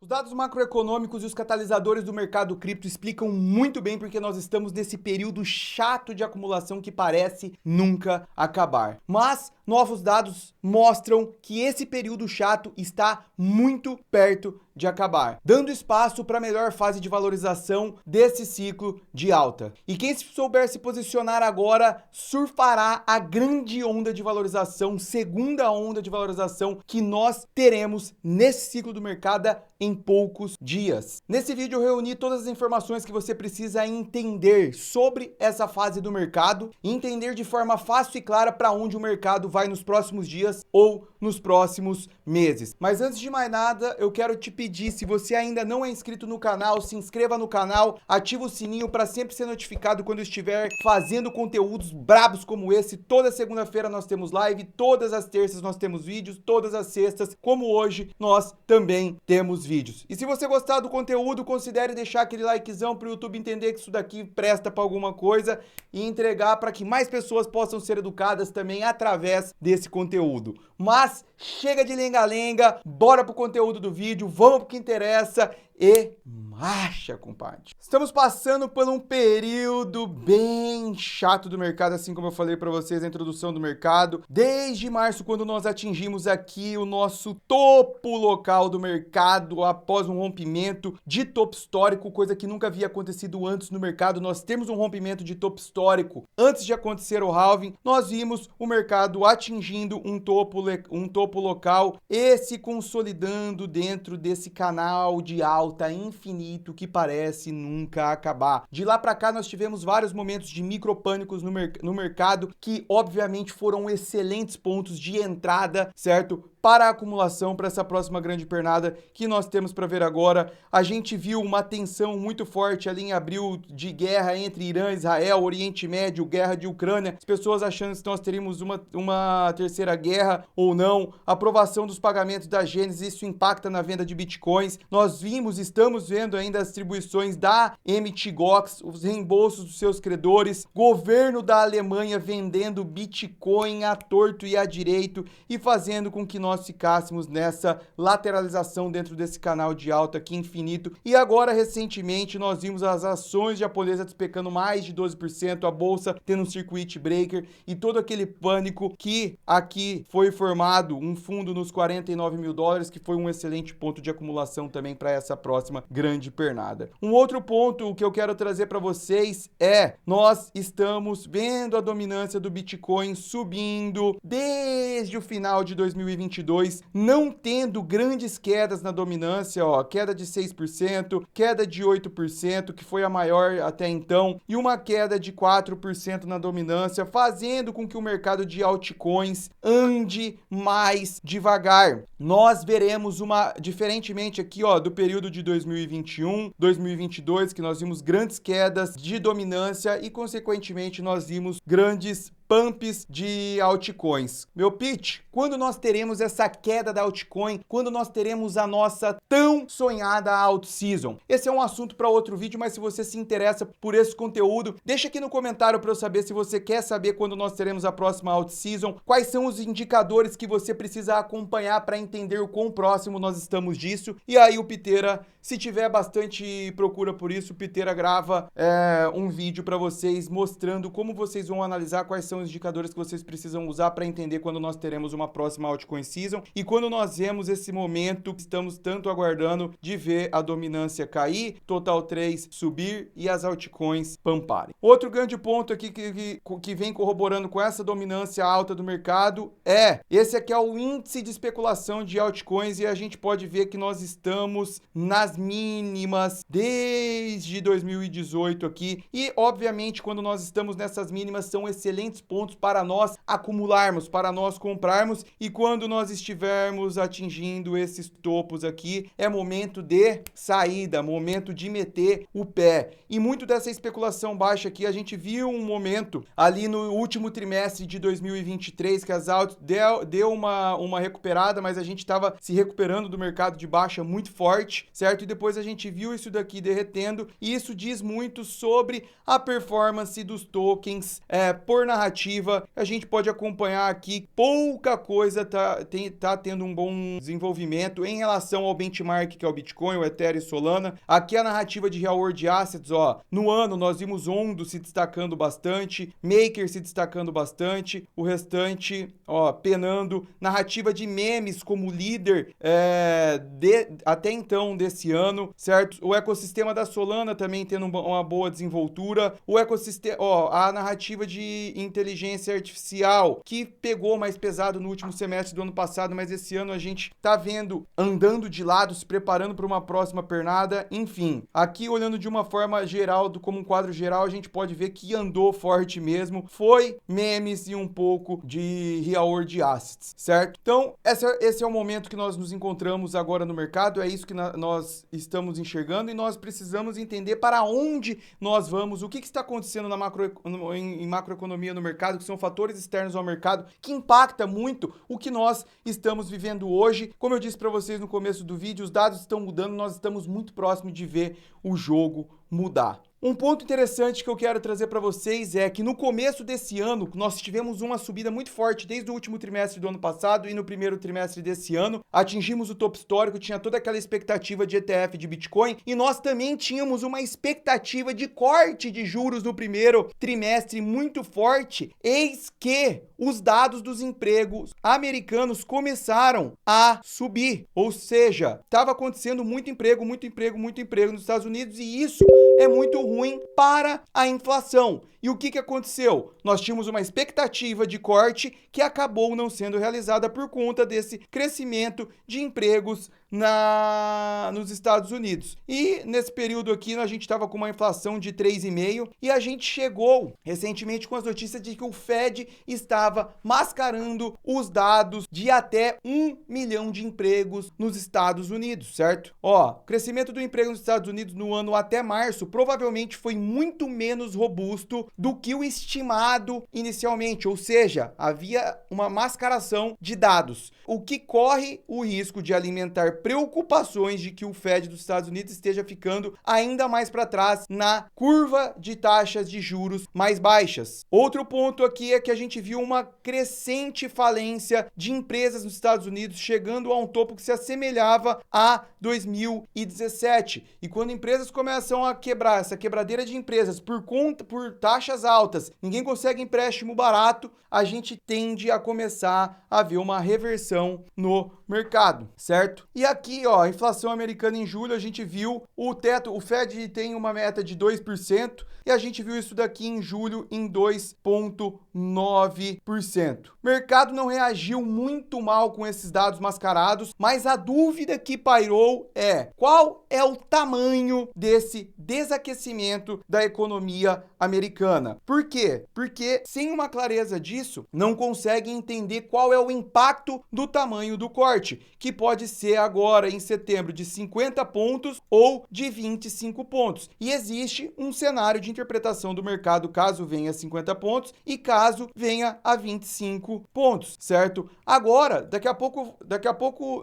Os dados macroeconômicos e os catalisadores do mercado cripto explicam muito bem porque nós estamos nesse período chato de acumulação que parece nunca acabar. Mas novos dados mostram que esse período chato está muito perto de acabar, dando espaço para a melhor fase de valorização desse ciclo de alta. E quem souber se posicionar agora surfará a grande onda de valorização, segunda onda de valorização que nós teremos nesse ciclo do mercado em poucos dias. Nesse vídeo eu reuni todas as informações que você precisa entender sobre essa fase do mercado e entender de forma fácil e clara para onde o mercado vai nos próximos dias ou nos próximos meses. Mas antes de mais nada, eu quero te pedir, se você ainda não é inscrito no canal, se inscreva no canal, ativa o sininho para sempre ser notificado quando eu estiver fazendo conteúdos brabos como esse. Toda segunda-feira nós temos live, todas as terças nós temos vídeos, todas as sextas, como hoje, nós também temos vídeos. E se você gostar do conteúdo, considere deixar aquele likezão para o YouTube entender que isso daqui presta para alguma coisa e entregar para que mais pessoas possam ser educadas também através desse conteúdo. Mas chega de lenga-lenga, bora pro conteúdo do vídeo, vamos pro que interessa e marcha, compadre. Estamos passando por um período bem chato do mercado, assim como eu falei para vocês na introdução do mercado. Desde março, quando nós atingimos aqui o nosso topo local do mercado, após um rompimento de topo histórico, coisa que nunca havia acontecido antes no mercado. Nós temos um rompimento de topo histórico antes de acontecer o halving. Nós vimos o mercado atingindo um topo local e se consolidando dentro desse canal de alta infinito que parece nunca acabar. De lá para cá nós tivemos vários momentos de micropânicos no mercado que obviamente foram excelentes pontos de entrada, certo? Para a acumulação, para essa próxima grande pernada que nós temos para ver agora. A gente viu uma tensão muito forte ali em abril de guerra entre Irã, Israel, Oriente Médio, guerra de Ucrânia, as pessoas achando que nós teríamos uma terceira guerra ou não, aprovação dos pagamentos da Gênesis, isso impacta na venda de bitcoins. Nós estamos vendo ainda as distribuições da Mt. Gox, os reembolsos dos seus credores, governo da Alemanha vendendo bitcoin à torto e à direito e fazendo com que nós ficássemos nessa lateralização dentro desse canal de alta aqui infinito. E agora, recentemente, nós vimos as ações japonesas despecando mais de 12%, a bolsa tendo um circuit breaker e todo aquele pânico que aqui foi formado, um fundo nos 49 mil dólares, que foi um excelente ponto de acumulação também para essa próxima grande pernada. Um outro ponto que eu quero trazer para vocês é, nós estamos vendo a dominância do Bitcoin subindo desde o final de 2022, não tendo grandes quedas na dominância, ó, queda de 6%, queda de 8%, que foi a maior até então, e uma queda de 4% na dominância, fazendo com que o mercado de altcoins ande mais devagar. Nós veremos diferentemente aqui, ó, do período de 2021, 2022, que nós vimos grandes quedas de dominância e, consequentemente, nós vimos grandes pumps de altcoins. Meu pitch, quando nós teremos essa queda da altcoin, quando nós teremos a nossa tão sonhada alt season? Esse é um assunto para outro vídeo, mas se você se interessa por esse conteúdo, deixa aqui no comentário para eu saber se você quer saber quando nós teremos a próxima alt season, quais são os indicadores que você precisa acompanhar para entender o quão próximo nós estamos disso. E aí o Piteira, se tiver bastante procura por isso, o Piteira grava um vídeo para vocês mostrando como vocês vão analisar quais são os indicadores que vocês precisam usar para entender quando nós teremos uma próxima altcoin season e quando nós vemos esse momento que estamos tanto aguardando de ver a dominância cair, Total 3 subir e as altcoins pamparem. Outro grande ponto aqui que vem corroborando com essa dominância alta do mercado esse aqui é o índice de especulação de altcoins e a gente pode ver que nós estamos nas mínimas desde 2018 aqui e obviamente quando nós estamos nessas mínimas são excelentes pontos para nós acumularmos, para nós comprarmos, e quando nós estivermos atingindo esses topos aqui, é momento de saída, momento de meter o pé. E muito dessa especulação baixa aqui, a gente viu um momento ali no último trimestre de 2023 que as altas deu uma recuperada, mas a gente estava se recuperando do mercado de baixa muito forte, certo? E depois a gente viu isso daqui derretendo, e isso diz muito sobre a performance dos tokens por narrativa narrativa, a gente pode acompanhar aqui, pouca coisa tá tendo um bom desenvolvimento em relação ao benchmark, que é o Bitcoin, o Ethereum e Solana. Aqui a narrativa de Real World Assets, ó, no ano nós vimos Ondo se destacando bastante, Maker se destacando bastante, o restante, ó, penando. Narrativa de memes como líder até então desse ano, certo? O ecossistema da Solana também tendo uma boa desenvoltura. O ecossistema, ó, a narrativa de inteligência artificial, que pegou mais pesado no último semestre do ano passado, mas esse ano a gente tá vendo andando de lado, se preparando para uma próxima pernada. Enfim, aqui olhando de uma forma geral, como um quadro geral, a gente pode ver que andou forte mesmo. Foi memes e um pouco de Real World Assets, certo? Então, esse é o momento que nós nos encontramos agora no mercado, é isso que nós estamos enxergando e nós precisamos entender para onde nós vamos, o que está acontecendo em macroeconomia no mercado, que são fatores externos ao mercado, que impacta muito o que nós estamos vivendo hoje. Como eu disse para vocês no começo do vídeo, os dados estão mudando, nós estamos muito próximos de ver o jogo mudar. Um ponto interessante que eu quero trazer para vocês é que no começo desse ano, nós tivemos uma subida muito forte desde o último trimestre do ano passado e no primeiro trimestre desse ano, atingimos o topo histórico, tinha toda aquela expectativa de ETF de Bitcoin e nós também tínhamos uma expectativa de corte de juros no primeiro trimestre muito forte, eis que os dados dos empregos americanos começaram a subir, ou seja, estava acontecendo muito emprego nos Estados Unidos e isso é muito ruim para a inflação. E o que aconteceu? Nós tínhamos uma expectativa de corte que acabou não sendo realizada por conta desse crescimento de empregos nos Estados Unidos. E nesse período aqui a gente estava com uma inflação de 3,5% e a gente chegou recentemente com as notícias de que o Fed estava mascarando os dados de até 1 milhão de empregos nos Estados Unidos, certo? Ó, o crescimento do emprego nos Estados Unidos no ano até março provavelmente foi muito menos robusto do que o estimado inicialmente, ou seja, havia uma mascaração de dados, o que corre o risco de alimentar preocupações de que o Fed dos Estados Unidos esteja ficando ainda mais para trás na curva de taxas de juros mais baixas. Outro ponto aqui é que a gente viu uma crescente falência de empresas nos Estados Unidos, chegando a um topo que se assemelhava a 2017. E quando empresas começam a quebrar, essa quebradeira de empresas por taxas altas, ninguém consegue empréstimo barato, a gente tende a começar a ver uma reversão no mercado, certo? E aqui, ó, a inflação americana em julho, a gente viu o Fed tem uma meta de 2%, e a gente viu isso daqui em julho em 2,9%. O mercado não reagiu muito mal com esses dados mascarados, mas a dúvida que pairou é: qual é o tamanho desse desaquecimento da economia americana? Por quê? Porque sem uma clareza disso, não conseguem entender qual é o impacto do tamanho do corte, que pode ser agora em setembro de 50 pontos ou de 25 pontos. E existe um cenário de interpretação do mercado caso venha a 50 pontos e caso venha a 25 pontos, certo? Agora, daqui a pouco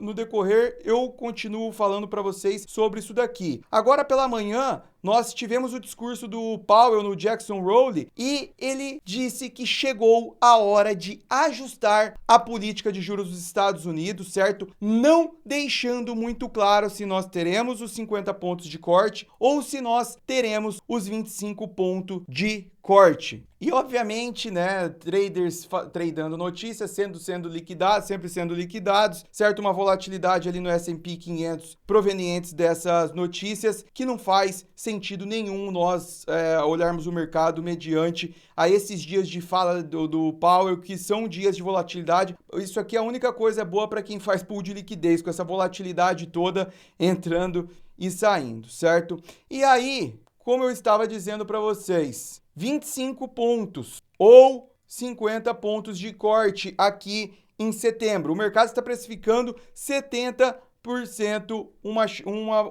no decorrer eu continuo falando para vocês sobre isso daqui. Agora pela manhã, nós tivemos o discurso do Powell no Jackson Hole e ele disse que chegou a hora de ajustar a política de juros dos Estados Unidos, certo? Não deixando muito claro se nós teremos os 50 pontos de corte ou se nós teremos os 25 pontos de corte. E obviamente, né, traders tradando notícias, sendo liquidados, sempre sendo liquidados, certo? Uma volatilidade ali no S&P 500 provenientes dessas notícias, que não faz sentido nenhum nós olharmos o mercado mediante a esses dias de fala do Powell, que são dias de volatilidade. Isso aqui é a única coisa boa para quem faz pool de liquidez, com essa volatilidade toda entrando e saindo, certo? E aí, como eu estava dizendo para vocês, 25 pontos ou 50 pontos de corte aqui em setembro. O mercado está precificando 70%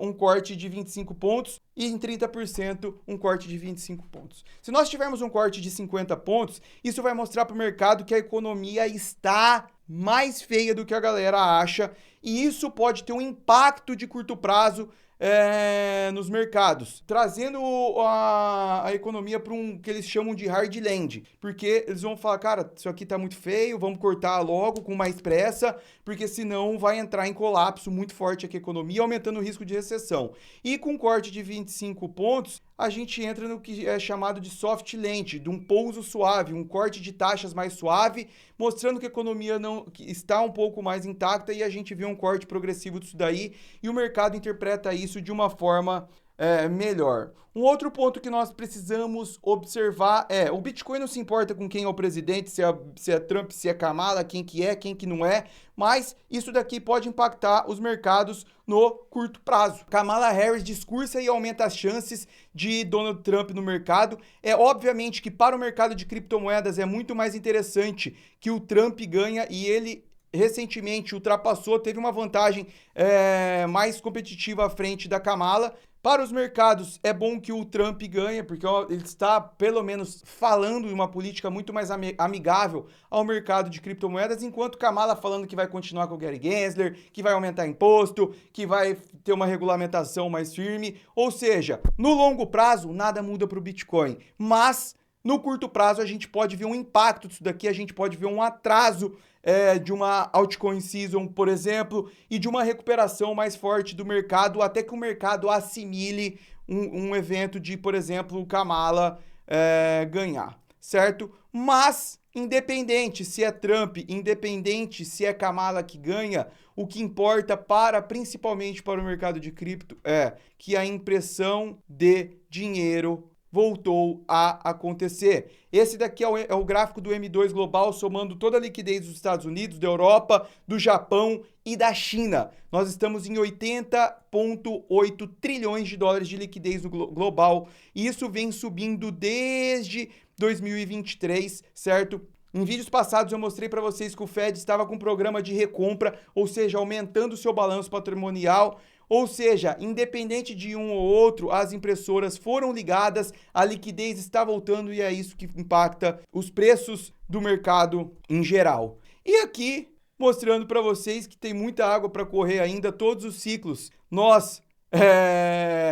um corte de 25 pontos e em 30% um corte de 25 pontos. Se nós tivermos um corte de 50 pontos, isso vai mostrar para o mercado que a economia está mais feia do que a galera acha, e isso pode ter um impacto de curto prazo nos mercados, trazendo a economia para um que eles chamam de hard land, porque eles vão falar, cara, isso aqui tá muito feio, vamos cortar logo com mais pressa, porque senão vai entrar em colapso muito forte aqui a economia, aumentando o risco de recessão. E com corte de 25 pontos, a gente entra no que é chamado de soft land, de um pouso suave, um corte de taxas mais suave, mostrando que a economia que está um pouco mais intacta e a gente vê um corte progressivo disso daí e o mercado interpreta isso de uma forma melhor. Um outro ponto que nós precisamos observar é, o Bitcoin não se importa com quem é o presidente, se é Trump, se é Kamala, quem que não é, mas isso daqui pode impactar os mercados no curto prazo. Kamala Harris discursa e aumenta as chances de Donald Trump no mercado. É obviamente que para o mercado de criptomoedas é muito mais interessante que o Trump ganha e ele recentemente ultrapassou, teve uma vantagem mais competitiva à frente da Kamala. Para os mercados, é bom que o Trump ganhe, porque ele está, pelo menos, falando de uma política muito mais amigável ao mercado de criptomoedas, enquanto Kamala falando que vai continuar com o Gary Gensler, que vai aumentar imposto, que vai ter uma regulamentação mais firme. Ou seja, no longo prazo, nada muda para o Bitcoin, mas no curto prazo a gente pode ver um impacto disso daqui, a gente pode ver um atraso de uma altcoin season, por exemplo, e de uma recuperação mais forte do mercado, até que o mercado assimile um evento de, por exemplo, o Kamala ganhar, certo? Mas, independente se é Trump, independente se é Kamala que ganha, o que importa principalmente para o mercado de cripto é que a impressão de dinheiro voltou a acontecer. Esse daqui é o gráfico do M2 Global, somando toda a liquidez dos Estados Unidos, da Europa, do Japão e da China. Nós estamos em 80,8 trilhões de dólares de liquidez no global, e isso vem subindo desde 2023, certo? Em vídeos passados eu mostrei para vocês que o Fed estava com um programa de recompra, ou seja, aumentando o seu balanço patrimonial. Ou seja, independente de um ou outro, as impressoras foram ligadas, a liquidez está voltando e é isso que impacta os preços do mercado em geral. E aqui, mostrando para vocês que tem muita água para correr ainda, todos os ciclos.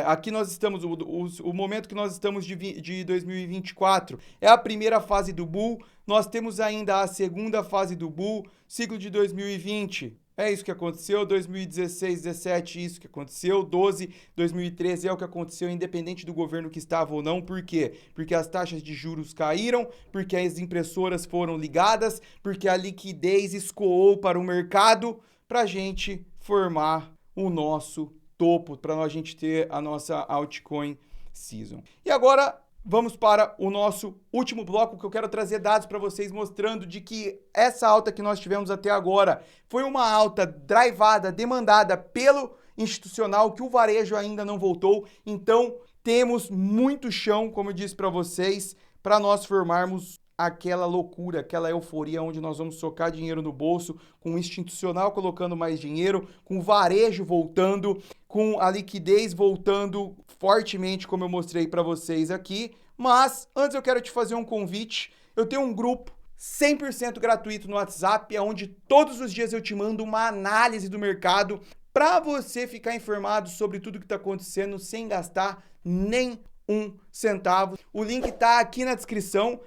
Aqui nós estamos, o momento que nós estamos de 2024 é a primeira fase do bull, nós temos ainda a segunda fase do bull, ciclo de 2020. É isso que aconteceu, 2016, 17, isso que aconteceu, 12, 2013 é o que aconteceu, independente do governo que estava ou não. Por quê? Porque as taxas de juros caíram, porque as impressoras foram ligadas, porque a liquidez escoou para o mercado para a gente formar o nosso topo, para a gente ter a nossa altcoin season. E agora vamos para o nosso último bloco, que eu quero trazer dados para vocês mostrando de que essa alta que nós tivemos até agora foi uma alta drivada, demandada pelo institucional, que o varejo ainda não voltou. Então, temos muito chão, como eu disse para vocês, para nós formarmos aquela loucura, aquela euforia onde nós vamos socar dinheiro no bolso, com o institucional colocando mais dinheiro, com o varejo voltando, com a liquidez voltando fortemente, como eu mostrei para vocês aqui. Mas antes eu quero te fazer um convite. Eu tenho um grupo 100% gratuito no WhatsApp, onde todos os dias eu te mando uma análise do mercado para você ficar informado sobre tudo que está acontecendo sem gastar nem um centavo. O link tá aqui na descrição.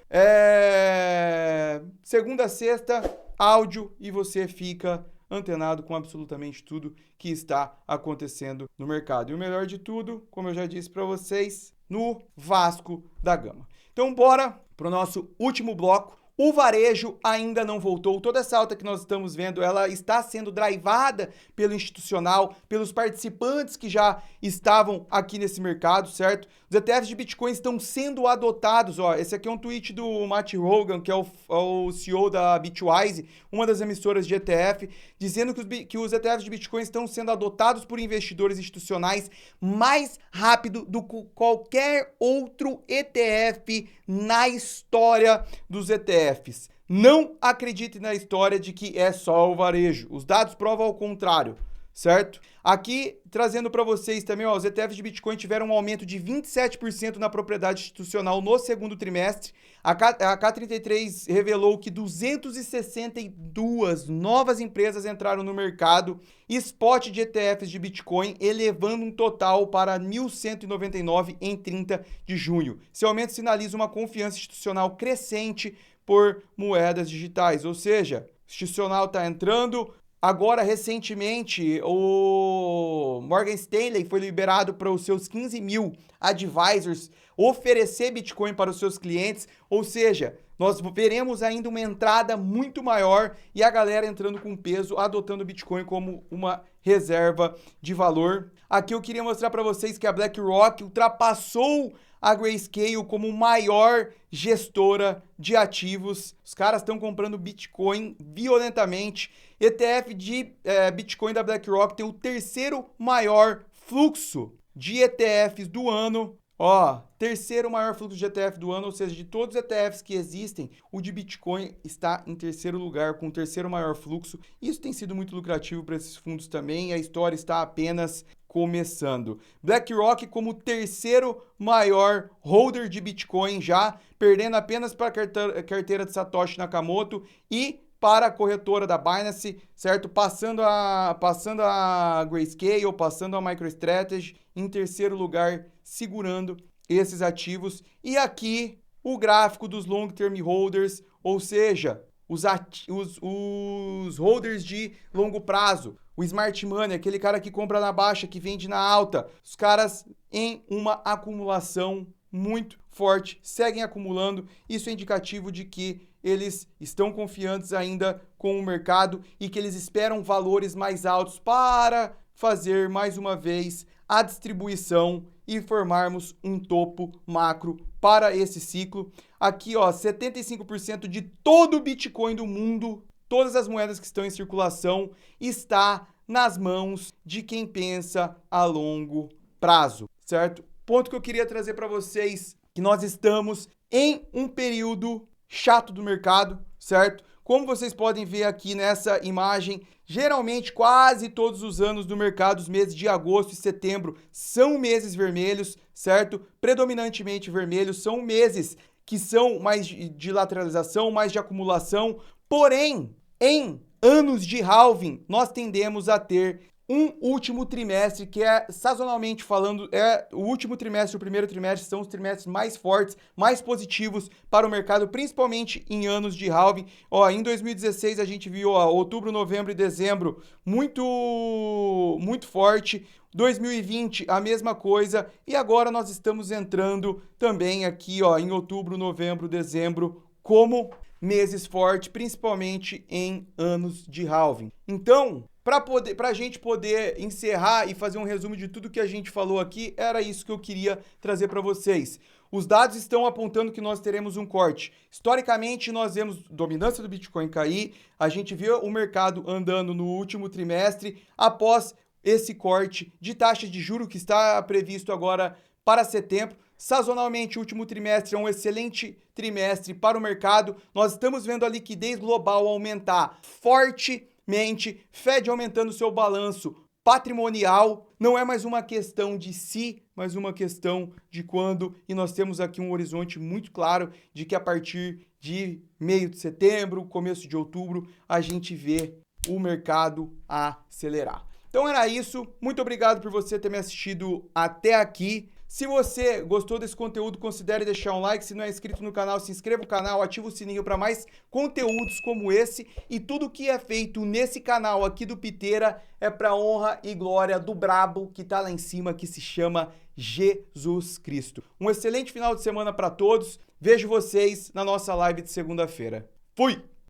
Segunda a sexta, áudio, e você fica antenado com absolutamente tudo que está acontecendo no mercado. E o melhor de tudo, como eu já disse para vocês, no Vasco da Gama. Então bora pro nosso último bloco. O varejo ainda não voltou. Toda essa alta que nós estamos vendo, ela está sendo drivada pelo institucional, pelos participantes que já estavam aqui nesse mercado, certo? Os ETFs de Bitcoin estão sendo adotados, ó. Esse aqui é um tweet do Matt Hogan, que é o CEO da Bitwise, uma das emissoras de ETF, dizendo que os ETFs de Bitcoin estão sendo adotados por investidores institucionais mais rápido do que qualquer outro ETF na história dos ETFs. Não acredite na história de que é só o varejo. Os dados provam ao contrário, certo? Aqui, trazendo para vocês também, ó, os ETFs de Bitcoin tiveram um aumento de 27% na propriedade institucional no segundo trimestre. A K33 revelou que 262 novas empresas entraram no mercado spot de ETFs de Bitcoin, elevando um total para 1.199 em 30 de junho. Esse aumento sinaliza uma confiança institucional crescente por moedas digitais, ou seja, o institucional está entrando. Agora, recentemente, o Morgan Stanley foi liberado para os seus 15 mil advisors oferecer Bitcoin para os seus clientes, ou seja, nós veremos ainda uma entrada muito maior e a galera entrando com peso, adotando o Bitcoin como uma reserva de valor. Aqui eu queria mostrar para vocês que a BlackRock ultrapassou a Grayscale como maior gestora de ativos. Os caras estão comprando Bitcoin violentamente. ETF de Bitcoin da BlackRock tem o terceiro maior fluxo de ETFs do ano. Ó, terceiro maior fluxo de ETF do ano, ou seja, de todos os ETFs que existem, o de Bitcoin está em terceiro lugar, com o terceiro maior fluxo. Isso tem sido muito lucrativo para esses fundos também, a história está apenas começando. BlackRock como terceiro maior holder de Bitcoin já, perdendo apenas para a carteira de Satoshi Nakamoto e para a corretora da Binance, certo? Passando a Grayscale, passando a MicroStrategy, em terceiro lugar, segurando esses ativos. E aqui, o gráfico dos long term holders, ou seja, os holders de longo prazo. O Smart Money, aquele cara que compra na baixa, que vende na alta. Os caras em uma acumulação muito forte, seguem acumulando. Isso é indicativo de que eles estão confiantes ainda com o mercado e que eles esperam valores mais altos para fazer mais uma vez a distribuição e formarmos um topo macro para esse ciclo. Aqui, ó, 75% de todo o Bitcoin do mundo, todas as moedas que estão em circulação, está nas mãos de quem pensa a longo prazo, certo? Ponto que eu queria trazer para vocês, que nós estamos em um período chato do mercado, certo? Como vocês podem ver aqui nessa imagem, geralmente quase todos os anos do mercado, os meses de agosto e setembro são meses vermelhos, certo? Predominantemente vermelhos, são meses que são mais de lateralização, mais de acumulação, porém, em anos de halving, nós tendemos a ter um último trimestre que é, sazonalmente falando, o último trimestre e o primeiro trimestre são os trimestres mais fortes, mais positivos para o mercado, principalmente em anos de halving. Ó, em 2016 a gente viu, ó, outubro, novembro e dezembro muito forte. 2020 a mesma coisa e agora nós estamos entrando também aqui, ó, em outubro, novembro, dezembro como meses fortes, principalmente em anos de halving. Então, para a gente poder encerrar e fazer um resumo de tudo que a gente falou aqui, era isso que eu queria trazer para vocês. Os dados estão apontando que nós teremos um corte. Historicamente, nós vemos dominância do Bitcoin cair, a gente viu o mercado andando no último trimestre após esse corte de taxa de juros que está previsto agora para setembro. Sazonalmente, o último trimestre é um excelente trimestre para o mercado. Nós estamos vendo a liquidez global aumentar fortemente, Fed aumentando seu balanço patrimonial. Não é mais uma questão de se, mas uma questão de quando. E nós temos aqui um horizonte muito claro de que a partir de meio de setembro, começo de outubro, a gente vê o mercado acelerar. Então era isso. Muito obrigado por você ter me assistido até aqui. Se você gostou desse conteúdo, considere deixar um like. Se não é inscrito no canal, se inscreva no canal, ativa o sininho para mais conteúdos como esse. E tudo que é feito nesse canal aqui do Piteira é para honra e glória do brabo que tá lá em cima, que se chama Jesus Cristo. Um excelente final de semana para todos. Vejo vocês na nossa live de segunda-feira. Fui!